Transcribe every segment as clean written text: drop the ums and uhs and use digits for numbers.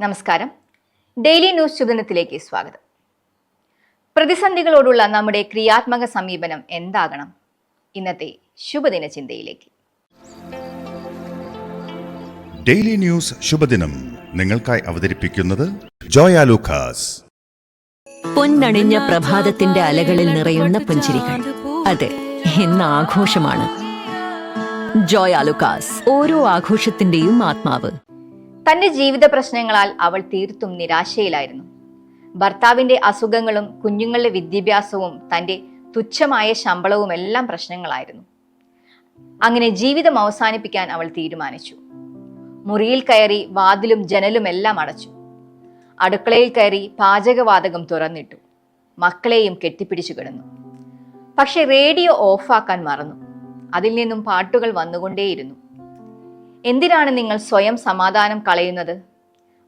നമസ്കാരം. Daily news ശുഭദിനത്തിലേക്ക് സ്വാഗതം. പ്രതിസന്ധികളോടുള്ള നമ്മുടെ ക്രിയാത്മക സമീപനം എന്താകണം? ഇന്നത്തെ ശുഭദിന ചിന്തയിലേക്ക്. ഡെയിലി ന്യൂസ് ശുഭദിനം നിങ്ങൾക്കായി അവതരിപ്പിക്കുന്നത് ജോയ ലൂക്കാസ്. പൊന്നണിഞ്ഞ പ്രഭാതത്തിന്റെ അലകളിൽ നിറയുന്ന പുഞ്ചിരികൾ, അതെ, ഇന്ന് ആഘോഷമാണ്. ജോയ ലൂക്കാസ്, ഓരോ ആഘോഷത്തിന്റെയും ആത്മാവ്. തന്റെ ജീവിത പ്രശ്നങ്ങളാൽ അവൾ തീർത്തും നിരാശയിലായിരുന്നു. ഭർത്താവിന്റെ അസുഖങ്ങളും കുഞ്ഞുങ്ങളുടെ വിദ്യാഭ്യാസവും തന്റെ തുച്ഛമായ ശമ്പളവും എല്ലാം പ്രശ്നങ്ങളായിരുന്നു. അങ്ങനെ ജീവിതം അവസാനിപ്പിക്കാൻ അവൾ തീരുമാനിച്ചു. മുറിയിൽ കയറി വാതിലും ജനലും എല്ലാം അടച്ചു. അടുക്കളയിൽ കയറി പാചകവാതകം തുറന്നിട്ടു. മക്കളെയും കെട്ടിപ്പിടിച്ചു കിടന്നു. പക്ഷെ റേഡിയോ ഓഫാക്കാൻ മറന്നു. അതിൽ നിന്നും പാട്ടുകൾ വന്നുകൊണ്ടേയിരുന്നു. എന്തിനാണ് നിങ്ങൾ സ്വയം സമാധാനം കളയുന്നത്?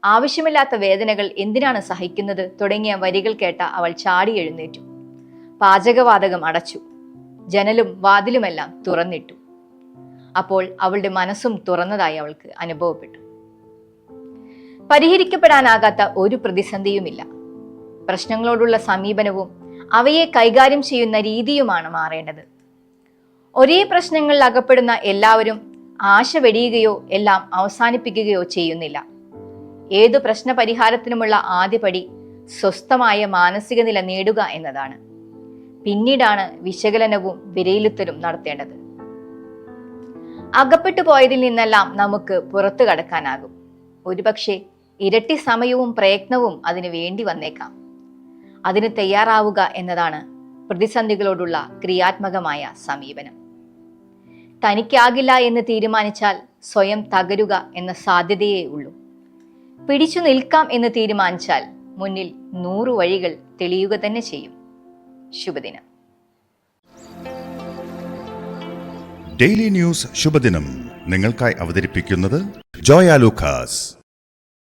ആവശ്യമില്ലാത്ത വേദനകൾ എന്തിനാണ് സഹിക്കുന്നത്? തുടങ്ങിയ വരികൾ കേട്ട അവൾ ചാടി എഴുന്നേറ്റു. പാചകവാതകം അടച്ചു. ജനലും വാതിലുമെല്ലാം തുറന്നിട്ടു. അപ്പോൾ അവളുടെ മനസ്സും തുറന്നതായി അവൾക്ക് അനുഭവപ്പെട്ടു. പരിഹരിക്കപ്പെടാനാകാത്ത ഒരു പ്രതിസന്ധിയുമില്ല. പ്രശ്നങ്ങളോടുള്ള സമീപനവും അവയെ കൈകാര്യം ചെയ്യുന്ന രീതിയുമാണ് മാറേണ്ടത്. ഒരേ പ്രശ്നങ്ങളിൽ അകപ്പെടുന്ന എല്ലാവരും ആശ വെടിയുകയോ എല്ലാം അവസാനിപ്പിക്കുകയോ ചെയ്യുന്നില്ല. ഏതു പ്രശ്ന പരിഹാരത്തിനുമുള്ള ആദ്യപടി സ്വസ്ഥമായ മാനസിക നില നേടുക എന്നതാണ്. പിന്നീടാണ് വിശകലനവും വിലയിരുത്തലും നടത്തേണ്ടത്. അകപ്പെട്ടു പോയതിൽ നിന്നെല്ലാം നമുക്ക് പുറത്തു കടക്കാനാകും. ഒരുപക്ഷെ ഇരട്ടി സമയവും പ്രയത്നവും അതിന് വേണ്ടി വന്നേക്കാം. അതിന് തയ്യാറാവുക എന്നതാണ് പ്രതിസന്ധികളോടുള്ള ക്രിയാത്മകമായ സമീപനം. തനിക്കാകില്ല എന്ന് തീരുമാനിച്ചാൽ സ്വയം തകരുക എന്ന സാധ്യതയേ ഉള്ളൂ. പിടിച്ചു നിൽക്കാം എന്ന് തീരുമാനിച്ചാൽ മുന്നിൽ 100 വഴികൾ തെളിയുക തന്നെ ചെയ്യും. ശുഭദിനം. ഡെയിലി ന്യൂസ് ശുഭദിനം നിങ്ങൾക്കായി അവതരിപ്പിക്കുന്നത് ജോയ ലൂക്കാസ്.